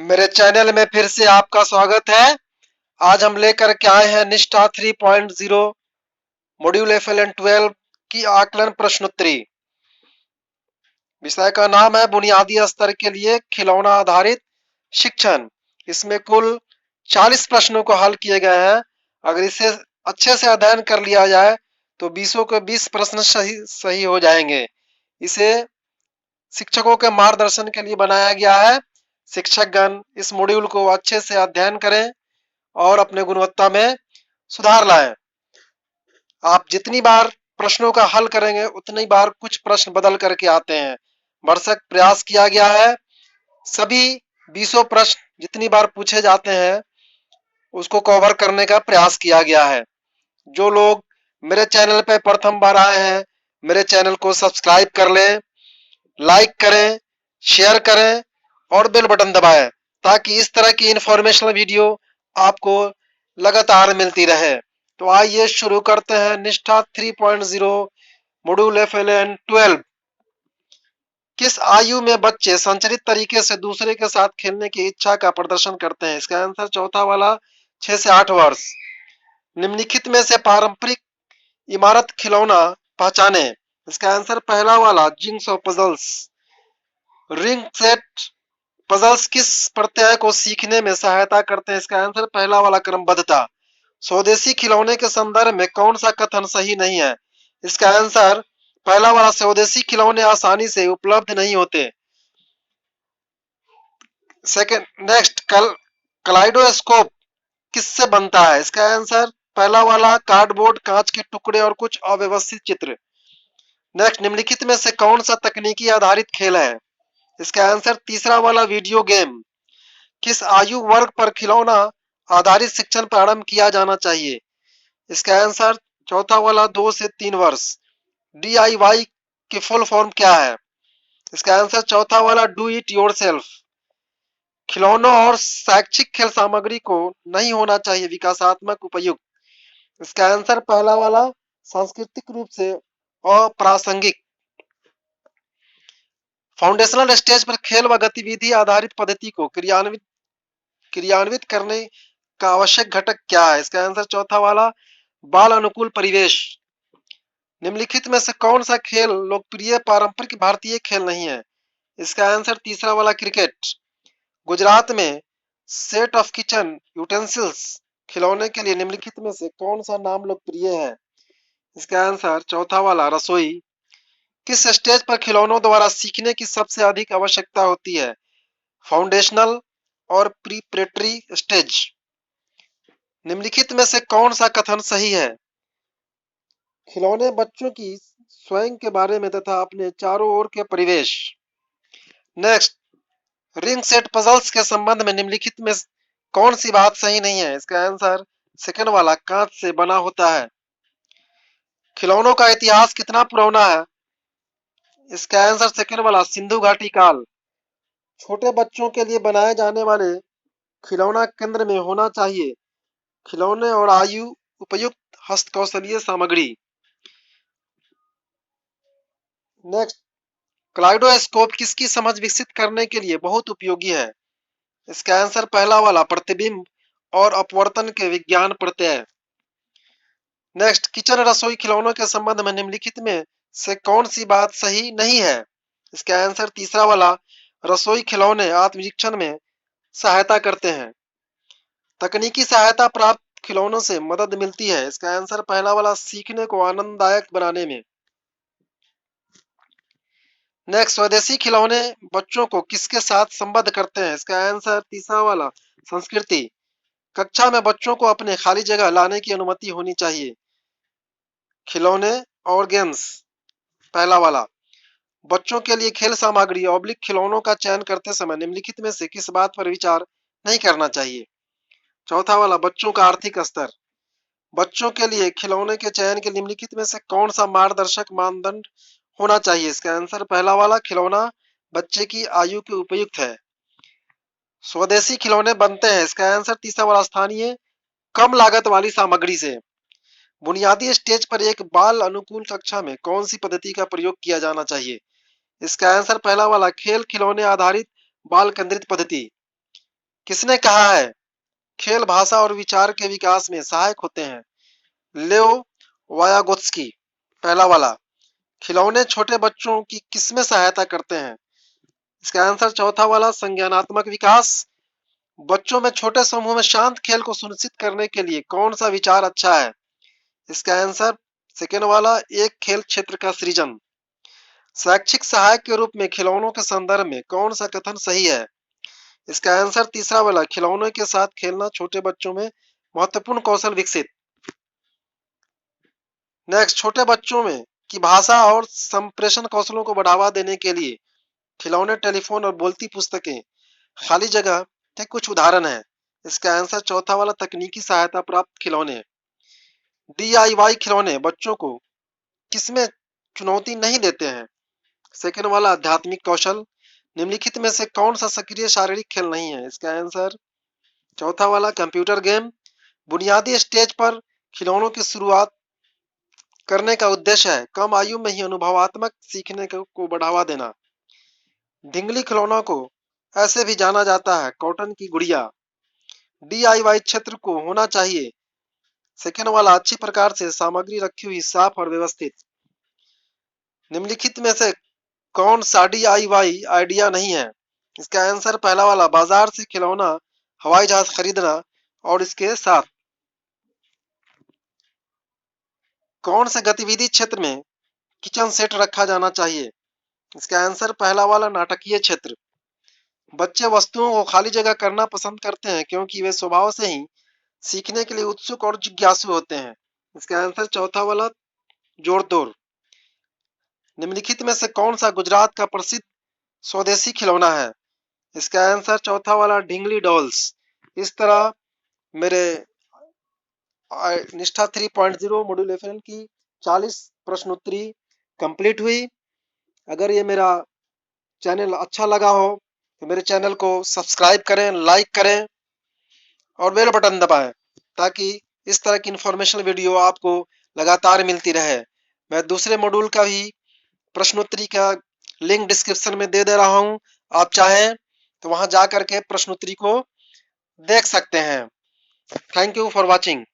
मेरे चैनल में फिर से आपका स्वागत है। आज हम लेकर के आए हैं निष्ठा 3.0 मॉड्यूल FLN 12 की आकलन प्रश्नोत्तरी। विषय का नाम है बुनियादी स्तर के लिए खिलौना आधारित शिक्षण। इसमें कुल 40 प्रश्नों को हल किए गए हैं। अगर इसे अच्छे से अध्ययन कर लिया जाए तो 20 के 20 प्रश्न सही हो जाएंगे। इसे शिक्षकों के मार्गदर्शन के लिए बनाया गया है। शिक्षकगण इस मॉड्यूल को अच्छे से अध्ययन करें और अपने गुणवत्ता में सुधार लाएं। आप जितनी बार प्रश्नों का हल करेंगे उतनी बार कुछ प्रश्न बदल करके आते हैं। भरसक प्रयास किया गया है। सभी 20 प्रश्न जितनी बार पूछे जाते हैं उसको कवर करने का प्रयास किया गया है। जो लोग मेरे चैनल पर प्रथम बार आए हैं, मेरे चैनल को सब्सक्राइब कर लें, लाइक करें, शेयर करें और बेल बटन दबाएं ताकि इस तरह की इंफॉर्मेशनल वीडियो आपको लगातार मिलती रहे। तो आइए शुरू करते हैं निष्ठा 3.0 मॉड्यूल FLN 12। किस आयु में बच्चे संचरित तरीके से दूसरे के साथ खेलने की इच्छा का प्रदर्शन करते हैं? इसका आंसर चौथा वाला 6 से 8 वर्ष। निम्नलिखित में से पारंपरिक इमारत खिलौना पहचाने। इसका आंसर पहला वाला jinx of puzzles. Ring set puzzles किस प्रत्यय को सीखने में सहायता करते हैं? इसका आंसर पहला वाला क्रमबद्धता। स्वदेशी खिलौने के संदर्भ में कौन सा कथन सही नहीं है? इसका आंसर पहला वाला स्वदेशी खिलौने आसानी से उपलब्ध नहीं होते। सेकंड नेक्स्ट कलाइडोस्कोप किससे बनता है? इसका आंसर पहला वाला कार्डबोर्ड, कांच के टुकड़े और कुछ अव्यवस्थित चित्र। नेक्स्ट निम्नलिखित में से कौन सा तकनीकी आधारित खेल है? इसका आंसर तीसरा वाला वीडियो गेम। किस आयु वर्ग पर खिलौना आधारित शिक्षण प्रारंभ किया जाना चाहिए? इसका आंसर चौथा वाला 2 से 3 वर्ष। DIY की फुल फॉर्म क्या है? इसका आंसर चौथा वाला डू इट योरसेल्फ। खिलौनों और शैक्षिक खेल सामग्री को नहीं होना चाहिए विकासात्मक उपयुक्त। इसका आंसर पहला वाला सांस्कृतिक रूप से अप्रासंगिक। फाउंडेशनल स्टेज पर खेल व गतिविधि आधारित पद्धति को क्रियान्वित करने का आवश्यक घटक क्या है? इसका आंसर चौथा वाला बाल अनुकूल परिवेश। निम्नलिखित में से कौन सा खेल लोकप्रिय पारंपरिक भारतीय खेल नहीं है? इसका आंसर तीसरा वाला क्रिकेट। गुजरात में सेट ऑफ किचन यूटेंसिल्स खिलौने के लिए निम्नलिखित में से कौन सा नाम लोकप्रिय है? इसका आंसर चौथा वाला रसोई। किस स्टेज पर खिलौनों द्वारा सीखने की सबसे अधिक आवश्यकता होती है? फाउंडेशनल और प्रीपरेटरी स्टेज। निम्नलिखित में से कौन सा कथन सही है? खिलौने बच्चों की स्वयं के बारे में तथा अपने चारों ओर के परिवेश। नेक्स्ट रिंग सेट पजल्स के संबंध में निम्नलिखित में कौन सी बात सही नहीं है? इसका आंसर सेकंड वाला कांच से बना होता है। खिलौनों का इतिहास कितना पुराना है? इसका आंसर सेकंड वाला सिंधु घाटी काल। छोटे बच्चों के लिए बनाए जाने वाले खिलौना केंद्र में होना चाहिए खिलौने और आयु उपयुक्त हस्तकौशलीय सामग्री। नेक्स्ट क्लाइडोस्कोप किसकी समझ विकसित करने के लिए बहुत उपयोगी है? इसका आंसर पहला वाला प्रतिबिंब और अपवर्तन के विज्ञान प्रत्यय। नेक्स्ट किचन रसोई खिलौनों के संबंध में निम्नलिखित में से कौन सी बात सही नहीं है? इसका आंसर तीसरा वाला रसोई खिलौने आत्मनिरीक्षण में सहायता करते हैं। तकनीकी सहायता प्राप्त खिलौनों से मदद मिलती है। इसका आंसर पहला वाला सीखने को आनंददायक बनाने में। नेक्स्ट स्वदेशी खिलौने बच्चों को किसके साथ संबद्ध करते हैं? इसका आंसर तीसरा वाला संस्कृति। कक्षा में बच्चों को अपने खाली जगह लाने की अनुमति होनी चाहिए। खिलौने और गेम्स पहला वाला। बच्चों के लिए खेल सामग्री ऑब्लिक खिलौनों का चयन करते समय निम्नलिखित में से किस बात पर विचार नहीं करना चाहिए? चौथा वाला बच्चों का आर्थिक स्तर। बच्चों के लिए खिलौने के चयन के निम्नलिखित में से कौन सा मार्गदर्शक मानदंड होना चाहिए? इसका आंसर पहला वाला खिलौना बच्चे की आयु के उपयुक्त है। स्वदेशी खिलौने बनते हैं। इसका आंसर तीसरा वाला स्थानीय कम लागत वाली सामग्री से। बुनियादी स्टेज पर एक बाल अनुकूल कक्षा में कौन सी पद्धति का प्रयोग किया जाना चाहिए? इसका आंसर पहला वाला खेल खिलौने आधारित बाल केंद्रित पद्धति। किसने कहा है खेल भाषा और विचार के विकास में सहायक होते हैं? लेओ वायागोत्स्की। पहला वाला, खिलौने छोटे बच्चों की किसमें सहायता करते हैं? इसका आंसर चौथा वाला, संज्ञानात्मक विकास। बच्चों में छोटे समूह में शांत खेल को सुनिश्चित करने के लिए कौन सा विचार अच्छा है? इसका आंसर सेकेंड वाला, एक खेल क्षेत्र का सृजन। शैक्षिक सहायक के रूप में खिलौनों के संदर्भ में कौन सा कथन सही है? इसका आंसर तीसरा वाला, खिलौनों के साथ खेलना छोटे बच्चों में महत्वपूर्ण कौशल विकसित। नेक्स्ट, छोटे बच्चों में की भाषा और संप्रेषण कौशलों को बढ़ावा देने के लिए खिलौने, टेलीफोन और बोलती पुस्तकें खाली जगह के कुछ उदाहरण हैं। इसका आंसर चौथा वाला, तकनीकी सहायता प्राप्त खिलौने। DIY खिलौने बच्चों को किसमें चुनौती नहीं देते हैं? सेकेंड वाला, आध्यात्मिक कौशल। निम्नलिखित में से कौन सा सक्रिय शारीरिक खेल नहीं है? इसका आंसर चौथा वाला, कंप्यूटर गेम। बुनियादी स्टेज पर खिलौनों की शुरुआत करने का उद्देश्य है कम आयु में ही अनुभवात्मक सीखने को बढ़ावा देना। ढिंगली खिलौनों को ऐसे भी जाना जाता है कॉटन की गुड़िया। DIY क्षेत्र को होना चाहिए सेकेंड वाला, अच्छी प्रकार से सामग्री रखी हुई, साफ और व्यवस्थित। निम्नलिखित में से कौन सा DIY आइडिया नहीं है? इसका आंसर पहला वाला, बाजार से खिलौना हवाई जहाज खरीदना और इसके साथ। कौन से गतिविधि क्षेत्र में किचन सेट रखा जाना चाहिए? इसका आंसर पहला वाला, नाटकीय क्षेत्र। बच्चे वस्तुओं को खाली जगह करना पसंद करते हैं क्योंकि वे स्वभाव से ही सीखने के लिए उत्सुक और जिज्ञासु होते हैं। इसका आंसर चौथा वाला, जोड़ तोड़। निम्नलिखित में से कौन सा गुजरात का प्रसिद्ध स्वदेशी खिलौना है? इसका आंसर चौथा वाला, ढिंगली डॉल्स। इस तरह मेरे निष्ठा 3.0 मॉड्यूल एफएल की 40 प्रश्नोत्तरी कंप्लीट हुई। अगर ये मेरा चैनल अच्छा लगा हो तो मेरे चैनल को सब्सक्राइब करें, लाइक करें और बेल बटन दबाएं ताकि इस तरह की इंफॉर्मेशन वीडियो आपको लगातार मिलती रहे। मैं दूसरे मॉड्यूल का भी प्रश्नोत्तरी का लिंक डिस्क्रिप्शन में दे रहा हूं, आप चाहें तो वहां जा करके प्रश्नोत्तरी को देख सकते हैं। Thank you for watching.